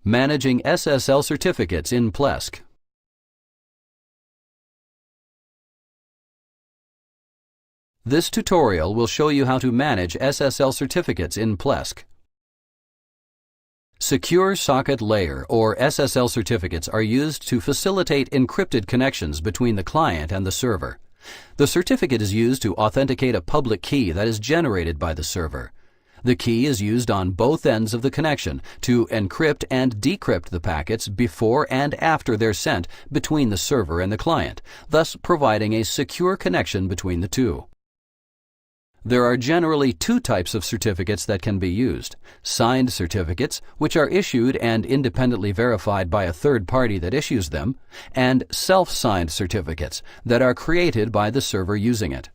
Managing SSL certificates in Plesk. This tutorial will show you how to manage SSL certificates in Plesk. Secure Socket Layer or SSL certificates are used to facilitate encrypted connections between the client and the server. The certificate is used to authenticate a public key that is generated by the server. The key is used on both ends of the connection to encrypt and decrypt the packets before and after they're sent between the server and the client, thus providing a secure connection between the two. There are generally two types of certificates that can be used: signed certificates, which are issued and independently verified by a third party that issues them, and self-signed certificates that are created by the server using it.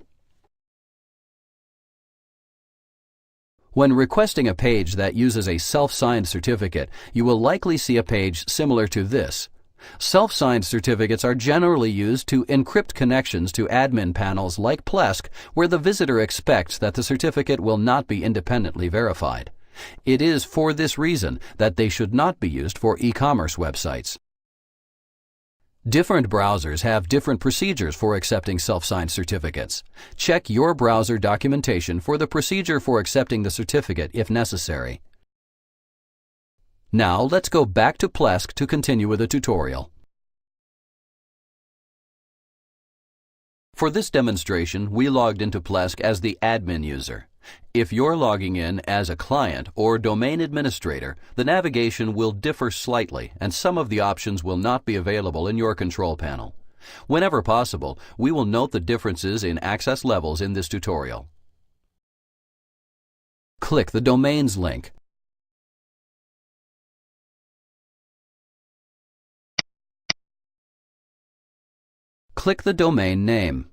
When requesting a page that uses a self-signed certificate, you will likely see a page similar to this. Self-signed certificates are generally used to encrypt connections to admin panels like Plesk, where the visitor expects that the certificate will not be independently verified. It is for this reason that they should not be used for e-commerce websites. Different browsers have different procedures for accepting self-signed certificates. Check your browser documentation for the procedure for accepting the certificate if necessary. Now let's go back to Plesk to continue with the tutorial. For this demonstration, we logged into Plesk as the admin user. If you're logging in as a client or domain administrator, the navigation will differ slightly and some of the options will not be available in your control panel. Whenever possible, we will note the differences in access levels in this tutorial. Click the Domains link. Click the domain name.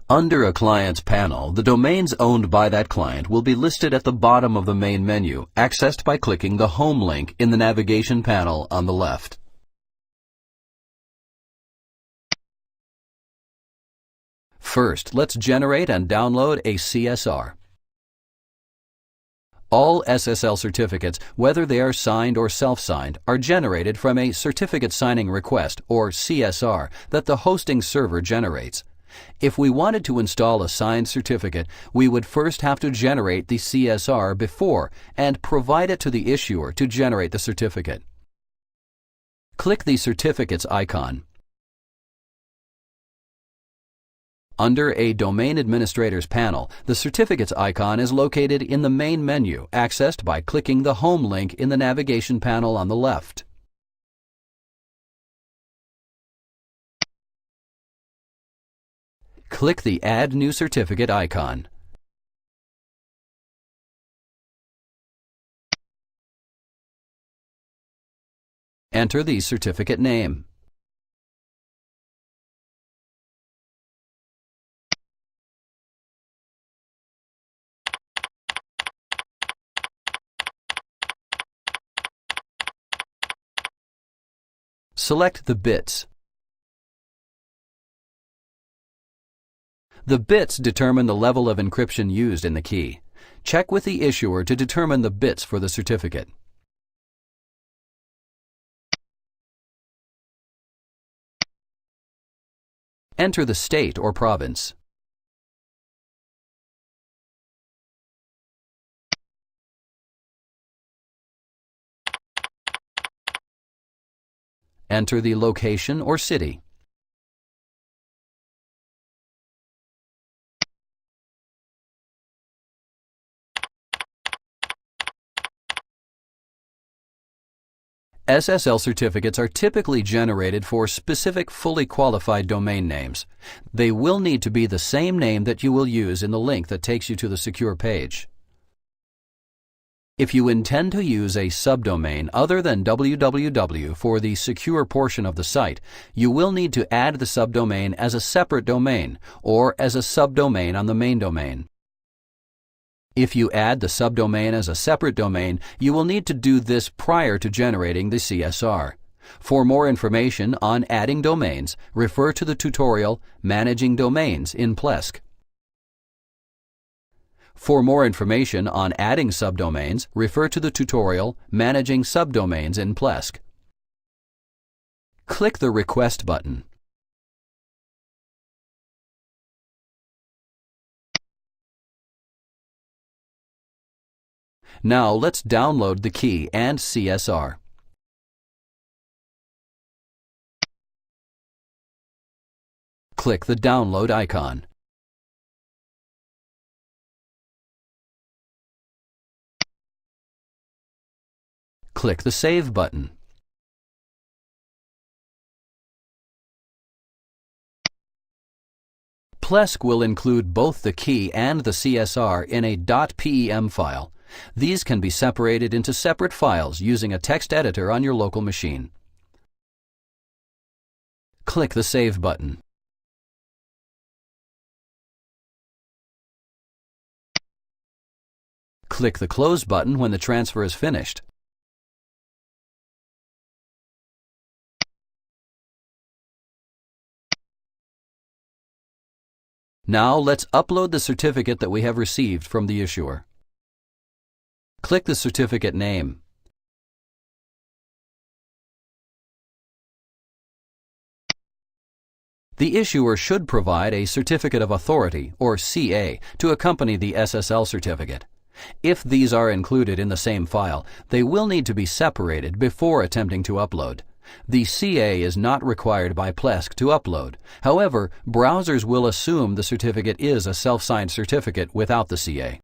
Under a client's panel, the domains owned by that client will be listed at the bottom of the main menu, accessed by clicking the Home link in the navigation panel on the left. First, let's generate and download a CSR. All SSL certificates, whether they are signed or self-signed, are generated from a Certificate Signing Request, or CSR, that the hosting server generates. If we wanted to install a signed certificate, we would first have to generate the CSR before and provide it to the issuer to generate the certificate. Click the Certificates icon. Under a Domain Administrator's panel, the Certificates icon is located in the main menu, accessed by clicking the Home link in the navigation panel on the left. Click the Add New Certificate icon. Enter the certificate name. Select the bits. The bits determine the level of encryption used in the key. Check with the issuer to determine the bits for the certificate. Enter the state or province. Enter the location or city. SSL certificates are typically generated for specific fully qualified domain names. They will need to be the same name that you will use in the link that takes you to the secure page. If you intend to use a subdomain other than www for the secure portion of the site, you will need to add the subdomain as a separate domain or as a subdomain on the main domain. If you add the subdomain as a separate domain, you will need to do this prior to generating the CSR. For more information on adding domains, refer to the tutorial Managing Domains in Plesk. For more information on adding subdomains, refer to the tutorial Managing Subdomains in Plesk. Click the Request button. Now let's download the key and CSR. Click the download icon. Click the Save button. Plesk will include both the key and the CSR in a .pem file. These can be separated into separate files using a text editor on your local machine. Click the Save button. Click the Close button when the transfer is finished. Now let's upload the certificate that we have received from the issuer. Click the certificate name. The issuer should provide a Certificate of Authority, or CA, to accompany the SSL certificate. If these are included in the same file, they will need to be separated before attempting to upload. The CA is not required by Plesk to upload. However, browsers will assume the certificate is a self-signed certificate without the CA.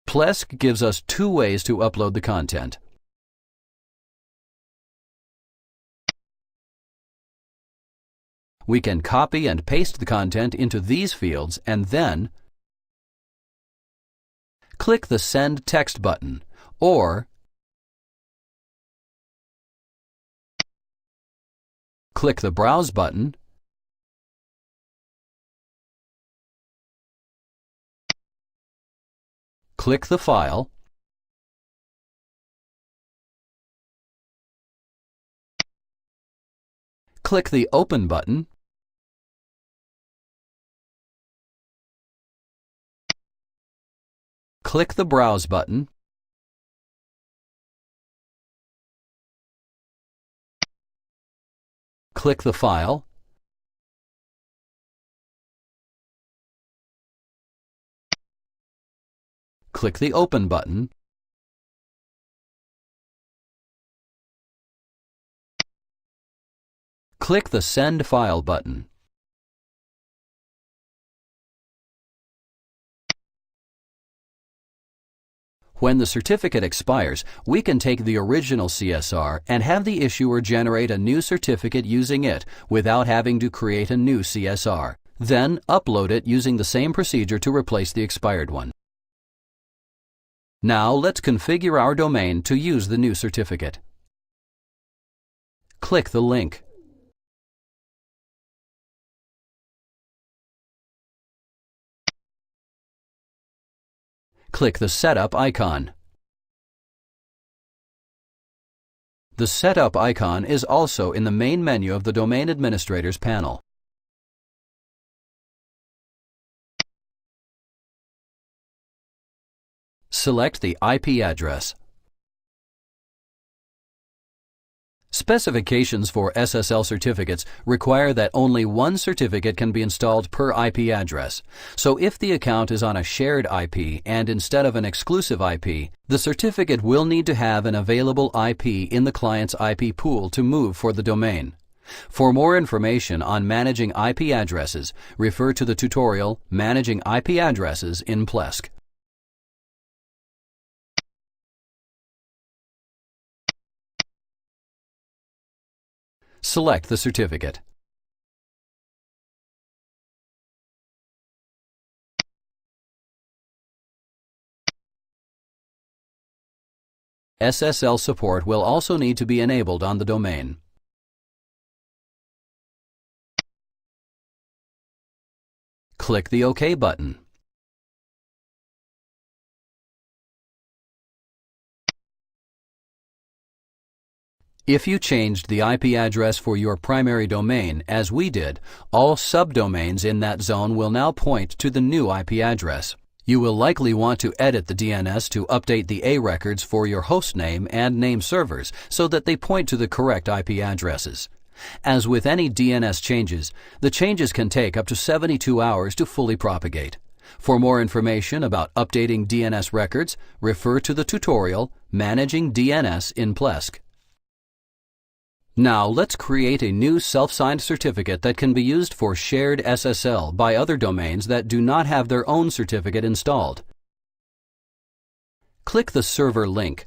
Plesk gives us two ways to upload the content. We can copy and paste the content into these fields and then click the Send Text button, or click the Browse button, click the file, click the Open button, click the Browse button, click the file, click the Open button, click the Send File button. When the certificate expires, we can take the original CSR and have the issuer generate a new certificate using it without having to create a new CSR. Then upload it using the same procedure to replace the expired one. Now let's configure our domain to use the new certificate. Click the link. Click the Setup icon. The Setup icon is also in the main menu of the Domain Administrators panel. Select the IP address. Specifications for SSL certificates require that only one certificate can be installed per IP address. So if the account is on a shared IP and instead of an exclusive IP, the certificate will need to have an available IP in the client's IP pool to move for the domain. For more information on managing IP addresses, refer to the tutorial Managing IP Addresses in Plesk. Select the certificate. SSL support will also need to be enabled on the domain. Click the OK button. If you changed the IP address for your primary domain, as we did, all subdomains in that zone will now point to the new IP address. You will likely want to edit the DNS to update the A records for your host name and name servers so that they point to the correct IP addresses. As with any DNS changes, the changes can take up to 72 hours to fully propagate. For more information about updating DNS records, refer to the tutorial Managing DNS in Plesk. Now let's create a new self-signed certificate that can be used for shared SSL by other domains that do not have their own certificate installed. Click the server link.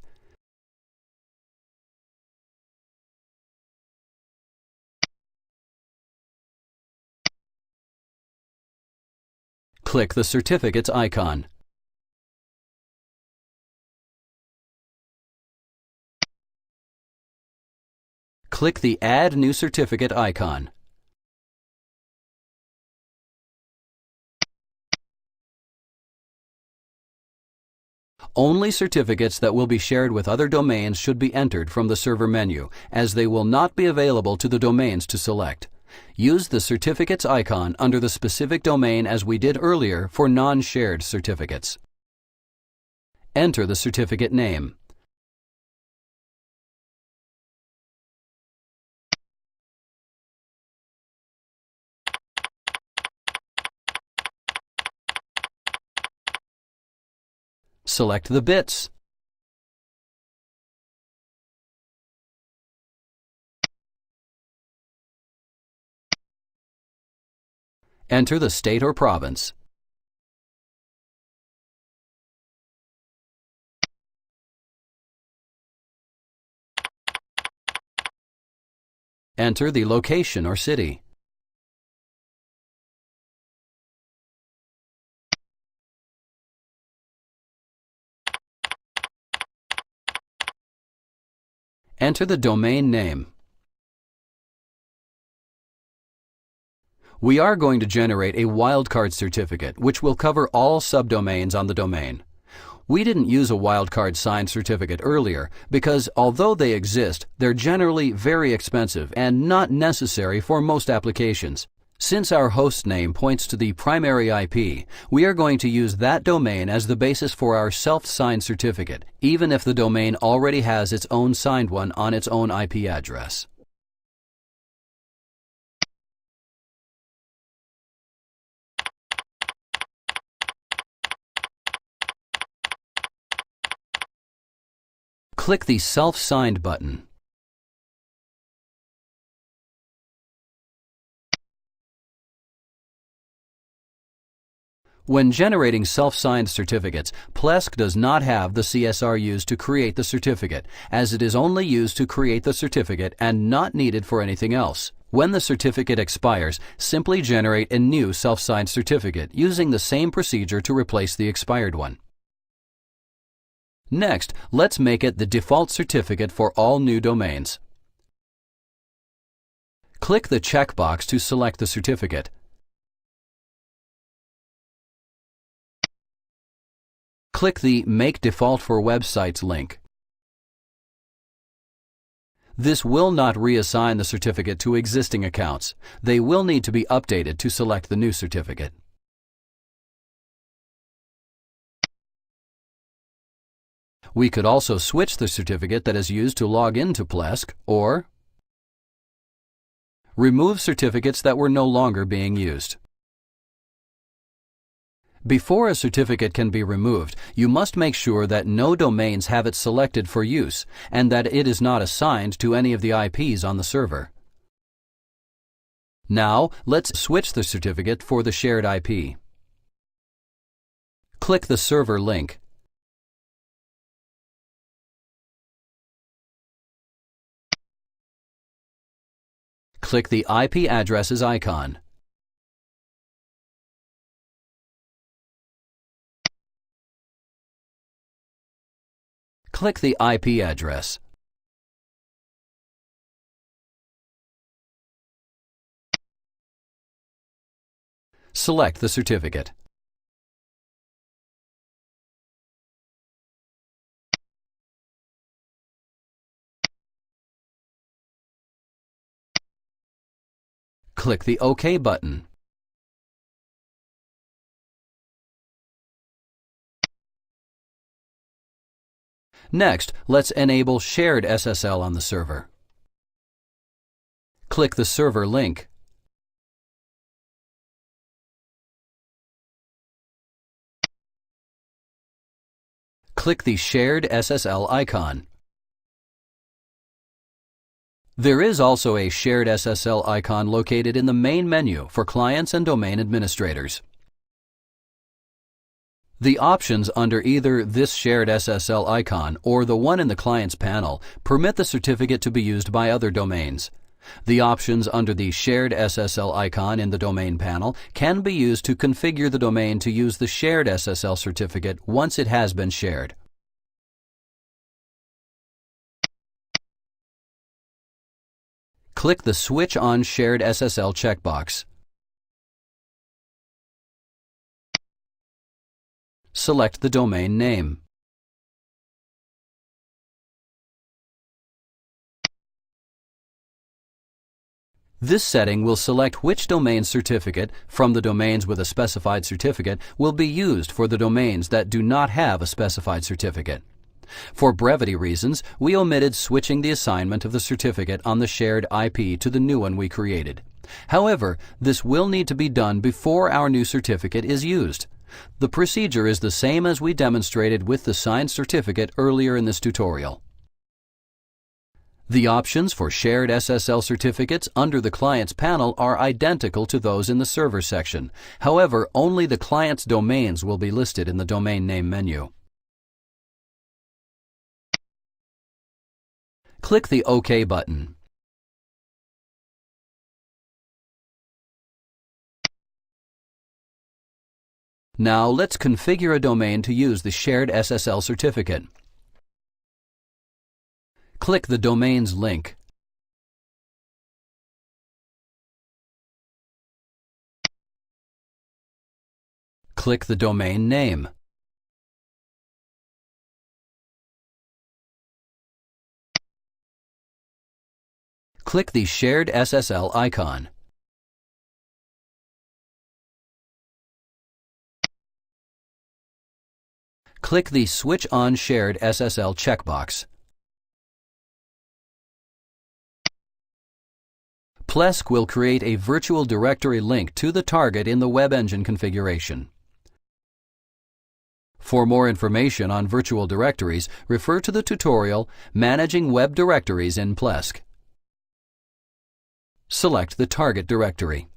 Click the certificates icon. Click the Add New Certificate icon. Only certificates that will be shared with other domains should be entered from the server menu, as they will not be available to the domains to select. Use the certificates icon under the specific domain as we did earlier for non-shared certificates. Enter the certificate name. Select the bits. Enter the state or province. Enter the location or city. Enter the domain name. We are going to generate a wildcard certificate which will cover all subdomains on the domain. We didn't use a wildcard signed certificate earlier because although they exist, they're generally very expensive and not necessary for most applications. Since our host name points to the primary IP, we are going to use that domain as the basis for our self-signed certificate, even if the domain already has its own signed one on its own IP address. Click the Self-Signed button. When generating self-signed certificates, Plesk does not have the CSR used to create the certificate, as it is only used to create the certificate and not needed for anything else. When the certificate expires, simply generate a new self-signed certificate using the same procedure to replace the expired one. Next, let's make it the default certificate for all new domains. Click the checkbox to select the certificate. Click the Make Default for Websites link. This will not reassign the certificate to existing accounts. They will need to be updated to select the new certificate. We could also switch the certificate that is used to log into Plesk, or remove certificates that were no longer being used. Before a certificate can be removed, you must make sure that no domains have it selected for use and that it is not assigned to any of the IPs on the server. Now, let's switch the certificate for the shared IP. Click the server link. Click the IP addresses icon. Click the IP address. Select the certificate. Click the OK button. Next, let's enable shared SSL on the server. Click the server link. Click the Shared SSL icon. There is also a Shared SSL icon located in the main menu for clients and domain administrators. The options under either this Shared SSL icon or the one in the Clients panel permit the certificate to be used by other domains. The options under the Shared SSL icon in the Domain panel can be used to configure the domain to use the Shared SSL certificate once it has been shared. Click the Switch on Shared SSL checkbox. Select the domain name. This setting will select which domain certificate from the domains with a specified certificate will be used for the domains that do not have a specified certificate. For brevity reasons, we omitted switching the assignment of the certificate on the shared IP to the new one we created. However, this will need to be done before our new certificate is used. The procedure is the same as we demonstrated with the signed certificate earlier in this tutorial. The options for shared SSL certificates under the Clients panel are identical to those in the Server section. However, only the client's domains will be listed in the Domain Name menu. Click the OK button. Now let's configure a domain to use the shared SSL certificate. Click the Domains link. Click the domain name. Click the Shared SSL icon. Click the Switch on Shared SSL checkbox. Plesk will create a virtual directory link to the target in the web engine configuration. For more information on virtual directories, refer to the tutorial Managing Web Directories in Plesk. Select the target directory.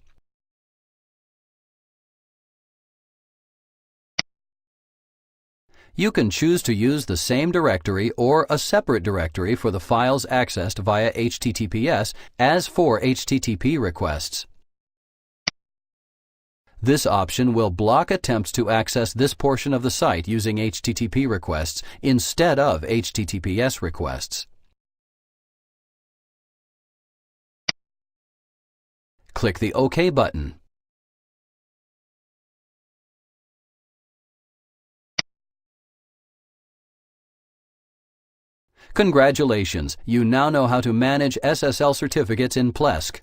You can choose to use the same directory or a separate directory for the files accessed via HTTPS as for HTTP requests. This option will block attempts to access this portion of the site using HTTP requests instead of HTTPS requests. Click the OK button. Congratulations! You now know how to manage SSL certificates in Plesk.